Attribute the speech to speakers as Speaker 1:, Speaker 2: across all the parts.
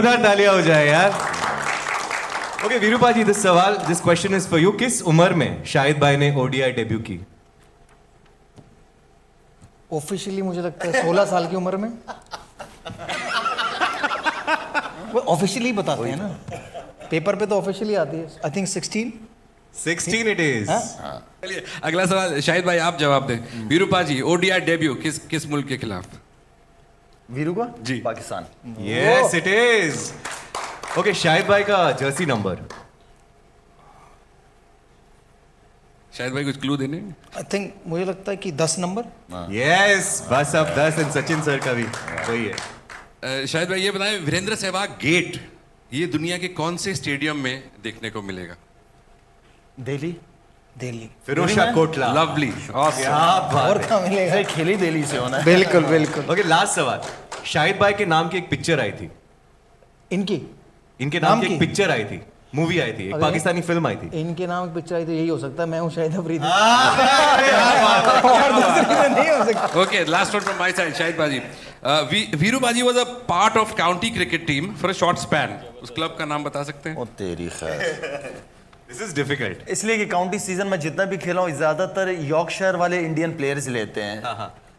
Speaker 1: जोरदार तालियां हो जाए यार। Okay Virupa ji, this question is for you. किस उम्र में शाहिद भाई ने ओडीआई डेब्यू की?
Speaker 2: ऑफिशियली मुझे लगता है 16 साल की उम्र में। वो ऑफिशियली बताते हैं ना, पेपर पे तो ऑफिशियली आती है। I think 16
Speaker 1: it is.
Speaker 3: चलिए अगला सवाल शाहिद भाई आप जवाब दें। वीरूपा जी ओडीआई डेब्यू किस मुल्क के खिलाफ?
Speaker 4: वीरू का
Speaker 3: जी
Speaker 4: Pakistan.
Speaker 1: Yes it is. Okay Shahid भाई का जर्सी नंबर?
Speaker 3: शाहिद भाई कुछ क्लू देने?
Speaker 2: आई थिंक मुझे लगता है कि 10 नंबर।
Speaker 1: यस बस अब 10 एंड सचिन सर का भी वही है।
Speaker 3: शाहिद भाई ये बताएं, वीरेंद्र सहवाग गेट ये दुनिया के कौन से स्टेडियम में देखने को मिलेगा?
Speaker 2: दिल्ली।
Speaker 1: फिरोज शाह कोटला।
Speaker 3: लवली।
Speaker 1: क्या बात
Speaker 2: और
Speaker 1: है।
Speaker 2: कहाँ मिलेगा?
Speaker 4: खेल ही दिल्ली से होना है।
Speaker 2: बिल्कुल बिल्कुल।
Speaker 1: ओके लास्ट सवाल। शाहिद भाई के नाम की एक पिक्चर आई थी,
Speaker 2: इनकी
Speaker 1: इनके नाम की
Speaker 2: की?
Speaker 1: एक पिक्चर आई थी, मूवी आई थी, एक
Speaker 2: अरे,
Speaker 1: पाकिस्तानी फिल्म आई थी।
Speaker 2: इनके नाम की पिक्चर आई तो यही हो सकता है, मैं हूँ शाहिद अफरीदी।
Speaker 1: और
Speaker 2: और दूसरी में नहीं हो सकता।
Speaker 3: Okay, last one from my side, Shahid Baji. Veeru Baji was a part of county cricket team for a short span. उस क्लब का नाम बता सकते हैं?
Speaker 4: ओ तेरी खैर।
Speaker 1: This is difficult.
Speaker 4: इसलिए कि काउंटी सीजन में जितना भी खेला हूँ ज्यादातर यॉर्कशायर वाले इंडियन प्लेयर्स लेते हैं।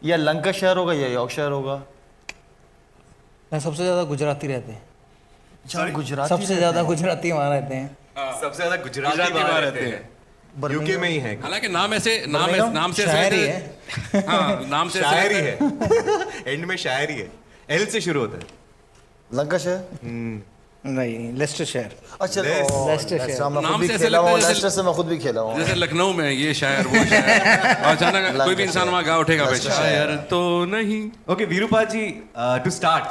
Speaker 4: या लंकाशायर होगा या यॉर्कशायर होगा।
Speaker 2: मैं सबसे ज्यादा गुजराती रहते हैं।
Speaker 4: गुजराती
Speaker 2: सबसे ज्यादा गुजराती वहाँ रहते हैं।
Speaker 1: सबसे ज्यादा गुजराती
Speaker 3: गुजराती
Speaker 1: वहाँ
Speaker 3: वहाँ
Speaker 1: रहते
Speaker 3: रहते
Speaker 1: हैं, यूके में ही है।
Speaker 3: हालांकि नाम से ऐसे
Speaker 2: शायरी
Speaker 3: लगता
Speaker 2: है।
Speaker 3: हाँ नाम से ऐसे
Speaker 1: शायरी
Speaker 3: लगता
Speaker 1: है। एंड में शायरी है, एल से शुरू होता है।
Speaker 4: लंकाशायर
Speaker 2: नहीं, लेस्टर शहर।
Speaker 4: अच्छा
Speaker 2: लेस्टर
Speaker 4: मैं
Speaker 3: नाम
Speaker 4: खुद भी
Speaker 3: से ऐसे
Speaker 4: खेला
Speaker 3: लगता है
Speaker 4: हूँ।
Speaker 3: जैसे-
Speaker 4: लेस्टर से मैं खुद भी खेला हूँ।
Speaker 3: जैसे लखनऊ में ये शायर वो शायर और अचानक कोई भी इंसान वहाँ गा उठेगा भाई शायर तो नहीं।
Speaker 1: Okay Virupa ji, to start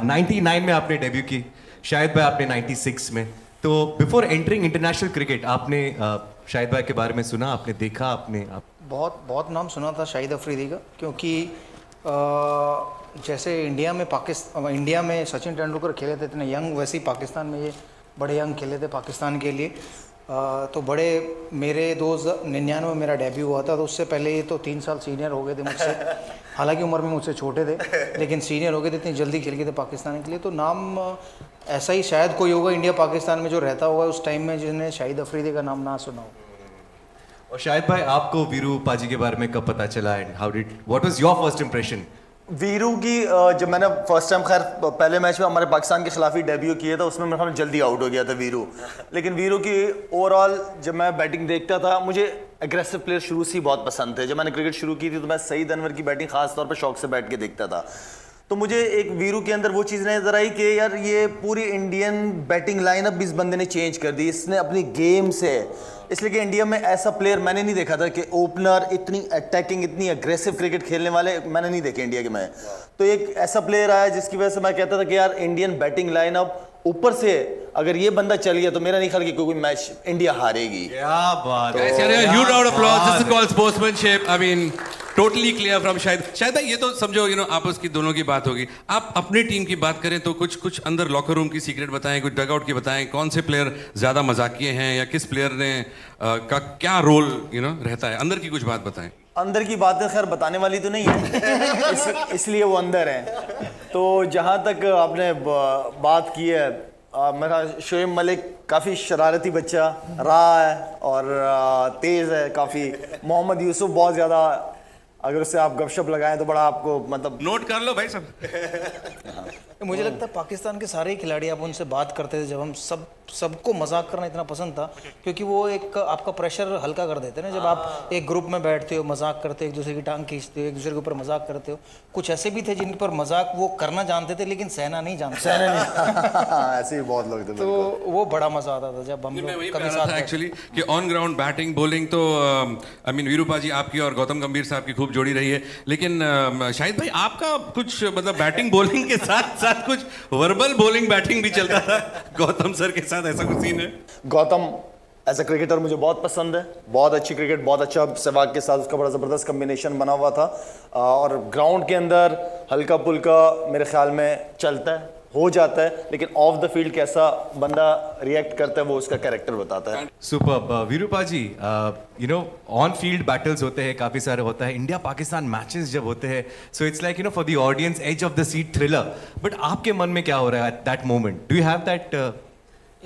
Speaker 1: 99 में आपने डेब्यू की, शाहिद भाई आपने 96 में। तो बिफोर एंटरिंग इंटरनेशनल क्रिकेट आपने शाहिद भाई के बारे में सुना, आपने देखा, आपने
Speaker 2: बहुत बहुत नाम सुना था शाहिद अफरीदी का, क्योंकि जैसे इंडिया में सचिन तेंदुलकर खेले थे इतने यंग, वैसे ही पाकिस्तान में ये बड़े यंग खेले थे पाकिस्तान के लिए। तो बड़े मेरे 2099 में मेरा डेब्यू हुआ था, तो उससे पहले ये तो 3 साल सीनियर हो गए थे मुझसे। हालांकि उम्र में मुझसे छोटे थे, लेकिन सीनियर हो गए थे, इतनी जल्दी खेल गए थे पाकिस्तान के लिए। तो नाम ऐसा ही शायद कोई होगा इंडिया पाकिस्तान में जो रहता होगा उस टाइम में जिसने शाहिद अफरीदी का नाम ना सुना हो।
Speaker 1: और शाहिद भाई आपको वीरूपा जी के बारे में कब पता चला and how did what was your first impression?
Speaker 4: Veeru की जब मैंने फर्स्ट टाइम खैर पहले मैच में हमारे पाकिस्तान के खिलाफ ही डेब्यू किया था, उसमें मेरे ख्याल में जल्दी आउट हो गया था वीरू। लेकिन वीरू की ओवरऑल जब मैं बैटिंग देखता था, मुझे एग्रेसिव प्लेयर शुरू से ही बहुत पसंद थे। जब मैंने क्रिकेट शुरू की थी तो मैं सईद अनवर की बैटिंग खास तौर पर शौक से बैठ के देखता था। तो मुझे एक वीरू के अंदर वो चीज़ नजर आई कि यार ये पूरी इंडियन बैटिंग लाइनअप भी इस बंदे ने चेंज कर दी, इसने अपनी गेम से। इसलिए कि इंडिया में ऐसा प्लेयर मैंने नहीं देखा था कि ओपनर इतनी अटैकिंग इतनी अग्रेसिव क्रिकेट खेलने वाले मैंने नहीं देखे इंडिया के में। तो एक ऐसा प्लेयर आया जिसकी वजह से मैं कहता था कि यार इंडियन बैटिंग लाइनअप ऊपर से अगर ये बंदा चल गया तो मेरा नहीं ख्याल कि कोई मैच इंडिया हारेगी।
Speaker 1: क्या बात है।
Speaker 3: Huge round of applause. This is called sportsmanship. I mean, totally clear from शायद भाई ये तो समझो आपस की दोनों की बात होगी। आप अपनी टीम की बात करें तो कुछ अंदर लॉकर रूम की सीक्रेट बताएं, कुछ डगआउट की बताएं, कौन से प्लेयर ज्यादा मजाकिये हैं या किस प्लेयर ने का क्या रोल रहता है, अंदर की कुछ बात बताएं।
Speaker 4: अंदर की बातें खैर बताने वाली तो नहीं है इसलिए वो अंदर है। तो जहाँ तक आपने बात की है, मेरा शोएब मलिक काफ़ी शरारती बच्चा रहा है और तेज़ है काफ़ी। मोहम्मद यूसुफ बहुत ज़्यादा, अगर उससे आप गपशप लगाएं तो बड़ा आपको मतलब
Speaker 3: नोट कर लो भाई सब।
Speaker 2: मुझे लगता है पाकिस्तान के सारे ही खिलाड़ी, आप उनसे बात करते थे जब हम सबको मजाक करना इतना पसंद था, क्योंकि वो एक आपका प्रेशर हल्का कर देते हैं ना। जब आप एक ग्रुप में बैठते हो, मजाक करते हो, एक दूसरे की टांग खींचते हो, एक दूसरे के ऊपर मजाक करते हो। कुछ ऐसे भी थे जिन पर मजाक वो करना जानते थे लेकिन सहना नहीं जानते।
Speaker 4: ऐसे ही बहुत लोग थे।
Speaker 2: तो वो बड़ा मजा आता था जब हम लोग कभी साथ बैठते।
Speaker 3: एक्चुअली कि ऑन ग्राउंड बैटिंग बॉलिंग तो आई मीन वीरूपा जी आपकी और गौतम गंभीर साहब की खूब जोड़ी रही है, लेकिन शाहिद भाई आपका कुछ मतलब बैटिंग बॉलिंग के साथ साथ कुछ वर्बल बॉलिंग बैटिंग भी चलता था गौतम सर के साथ, ऐसा कुछ सीन है?
Speaker 4: गौतम एज अ क्रिकेटर मुझे बहुत पसंद है, बहुत अच्छी क्रिकेट, बहुत अच्छा सहवाग के साथ उसका बड़ा ज़बरदस्त कम्बिनेशन बना हुआ था। और ग्राउंड के अंदर हल्का पुल्का मेरे ख्याल में चलता है, हो जाता है, लेकिन ऑफ द फील्ड कैसा बंदा रिएक्ट करता है वो उसका कैरेक्टर बताता है।
Speaker 1: Super Virupa ji, you know on field battles होते हैं काफी सारे, होता है इंडिया पाकिस्तान मैचेस जब होते हैं, so it's like you know for the audience edge of the seat thriller, but आपके मन में क्या हो रहा है at that moment? Do you have that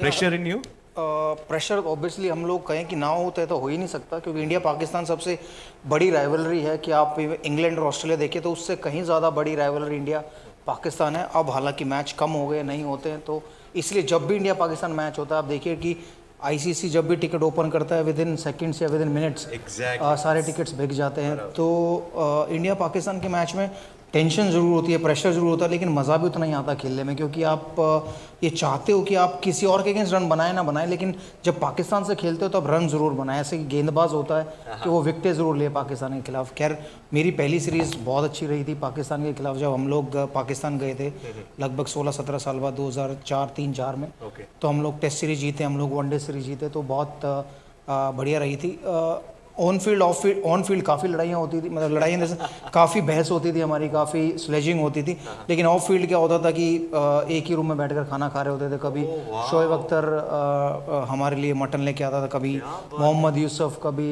Speaker 1: pressure in you?
Speaker 2: Pressure obviously हम लोग कहें कि ना होता है तो हो ही नहीं सकता, क्योंकि इंडिया पाकिस्तान सबसे बड़ी राइवलरी है। कि आप इंग्लैंड और ऑस्ट्रेलिया देखिए तो उससे कहीं ज़्यादा बड़ी राइवलरी इंडिया पाकिस्तान है। अब हालांकि मैच कम हो गए, नहीं होते हैं, तो इसलिए जब भी इंडिया पाकिस्तान मैच होता है आप देखिए कि आईसीसी जब भी टिकट ओपन करता है विद इन सेकेंड्स या विद इन मिनट्स सारे टिकट्स बिक जाते हैं। तो इंडिया पाकिस्तान के मैच में टेंशन ज़रूर होती है, प्रेशर ज़रूर होता है, लेकिन मज़ा भी उतना ही आता है खेलने में, क्योंकि आप ये चाहते हो कि आप किसी और के अगेंस्ट रन बनाए ना बनाए, लेकिन जब पाकिस्तान से खेलते हो तो आप रन ज़रूर बनाए। ऐसे गेंदबाज होता है कि वो विकेटें ज़रूर ले पाकिस्तान के खिलाफ। खैर मेरी पहली सीरीज़ बहुत अच्छी रही थी पाकिस्तान के खिलाफ, जब हम लोग पाकिस्तान गए थे लगभग 16-17 साल बाद 2004-3-4 में। तो हम लोग टेस्ट सीरीज जीते, हम लोग वनडे सीरीज जीते, तो बहुत बढ़िया रही थी। ऑन फील्ड ऑन फील्ड काफ़ी लड़ाइयाँ होती थी, मतलब लड़ाइयाँ जैसे काफ़ी बहस होती थी हमारी, काफ़ी स्लेजिंग होती थी, लेकिन ऑफ फील्ड क्या होता था कि एक ही रूम में बैठकर खाना खा रहे होते थे। कभी शोएब अख्तर हमारे लिए मटन लेके आता था, कभी मोहम्मद यूसुफ, कभी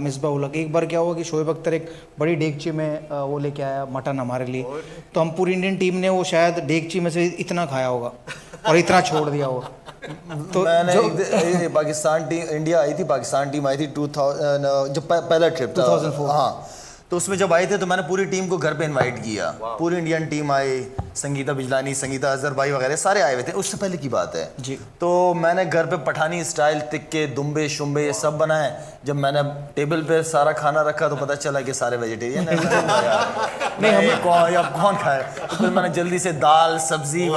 Speaker 2: मिसबाह उल हक। एक बार क्या हुआ कि शोएब अख्तर एक बड़ी डेगची में वो लेके आया मटन हमारे लिए, तो हम पूरी इंडियन टीम ने वो शायद डेगची में से इतना खाया होगा और इतना छोड़ दिया होगा।
Speaker 4: तो मैंने पाकिस्तान टीम, इंडिया आई थी, पाकिस्तान टीम आई थी 2000 जब पहला ट्रिप था
Speaker 2: 2004।
Speaker 4: हाँ, तो उसमें जब आए थे तो मैंने पूरी टीम को घर पे इनवाइट किया। पूरी इंडियन टीम आई, संगीता बिजलानी, संगीता अजहर भाई वगैरह सारे आए हुए थे। उससे पहले की बात है
Speaker 2: जी।
Speaker 4: तो मैंने घर पे पठानी स्टाइल तिक्के, दुम्बे शुम्बे ये सब बनाए। जब मैंने टेबल पे सारा खाना रखा तो पता चला कि सारे वेजिटेरियन है। नहीं कौन खाए, तो फिर मैंने जल्दी से दाल सब्जी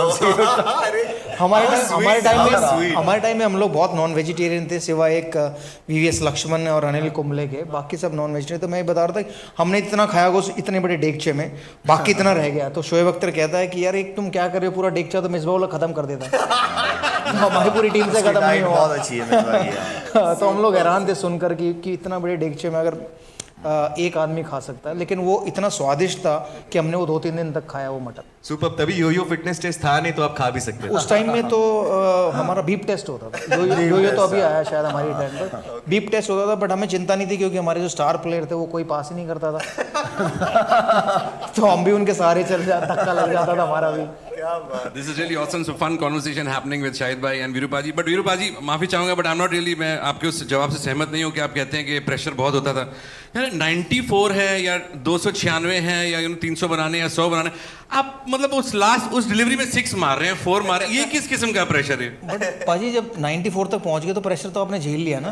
Speaker 2: हमारे टाइम में हम लोग बहुत नॉन वेजिटेरियन थे, सिवाय एक वीवीएस लक्ष्मण और अनिल कुंबले के, बाकी सब नॉन वेजिटेरियन। तो मैं बता रहा था कि हमने इतना खाया होगा इतने बड़े डेगचे में, बाकी इतना रह गया। तो शोएब अख्तर कहता है कि यार एक तुम क्या कर रहे हो, पूरा डेगचा तो मिसबाह उल हक खत्म कर देता हमारी पूरी टीम से खत्म नहीं हुआ।
Speaker 4: बहुत अच्छी है।
Speaker 2: तो हम लोग हैरान थे सुनकर कि इतना बड़े डेगचे में अगर एक आदमी खा सकता है, लेकिन वो इतना स्वादिष्ट था कि हमने वो 2-3 दिन तक खाया वो मटन।
Speaker 1: सुपर, तभी यो फिटनेस टेस्ट था नहीं तो आप खा भी सकते थे।
Speaker 2: उस टाइम में तो हमारा बीप टेस्ट होता था, यो तो अभी आया शायद हमारी टाइम पर, बीप टेस्ट होता था, बट हमें चिंता नहीं थी क्योंकि हमारे जो स्टार प्लेयर थे वो कोई पास ही नहीं करता था। तो हम भी उनके सहारे चल जाते, धक्का लग जाता था हमारा भी।
Speaker 3: This is really awesome, so fun conversation happening with Shahid bhai and Virupa ji. But Virupa ji, माफी चाहूंगा, but I'm not really, मैं आपके उस जवाब से सहमत नहीं हूँ कि आप कहते हैं कि प्रेशर बहुत होता था। यार 94 है या 296 है या 300 बनाने या 100 बनाने, आप मतलब उस डिलीवरी में 6 मार रहे हैं, 4 मार रहे हैं, ये किस किस्म का प्रेशर है?
Speaker 2: बट पाजी जब 94 तक पहुंच गए तो प्रेशर तो आपने झेल लिया ना।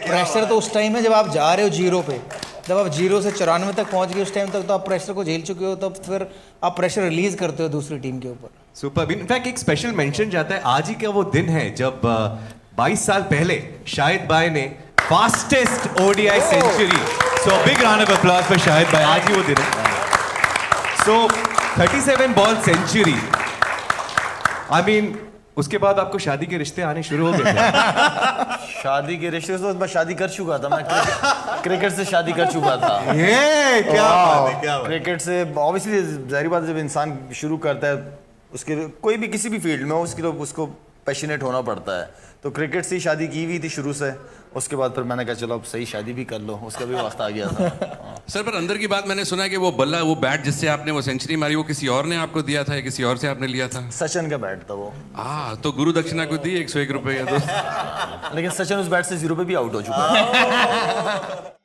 Speaker 2: प्रेशर तो उस टाइम है जब आप जा रहे हो 0 पे, जब आप 0 से 94 तक पहुंच गए, उस टाइम तक तो आप प्रेशर को झेल चुके हो, तब फिर आप प्रेशर रिलीज करते हो दूसरी टीम के ऊपर।
Speaker 1: सुपर, इनफैक्ट एक स्पेशल मेंशन जाता है, आज ही का वो दिन है जब 22 साल पहले शाहिद भाई ने fastest ODI century, so big round of applause for Shahid भाई। आज ही वो दिन है। So 37 ball century, I mean उसके बाद आपको शादी के रिश्ते आने शुरू हो गए थे?
Speaker 4: शादी के रिश्ते से मैं शादी कर चुका था, मैं क्रिकेट से शादी कर चुका था।
Speaker 1: ये क्या बात है, क्या बात है।
Speaker 4: क्रिकेट से ऑब्वियसली जाहिर बात है, जब इंसान शुरू करता है उसके कोई भी किसी भी फील्ड में हो, उसकी तो उसको पैशनेट होना पड़ता है। तो क्रिकेट से ही शादी की हुई थी शुरू से, उसके बाद फिर मैंने कहा चलो अब सही शादी भी कर लो, उसका भी वक्त आ गया था।
Speaker 3: सर, पर अंदर की बात मैंने सुना है कि वो बल्ला, वो बैट जिससे आपने वो सेंचुरी मारी, वो किसी और ने आपको दिया था या किसी और से आपने लिया था?
Speaker 4: सचिन का बैट था वो।
Speaker 3: तो गुरु दक्षिणा को दी 101 रुपए या तो
Speaker 4: लेकिन सचिन उस बैट से 0 पे भी आउट हो चुका है।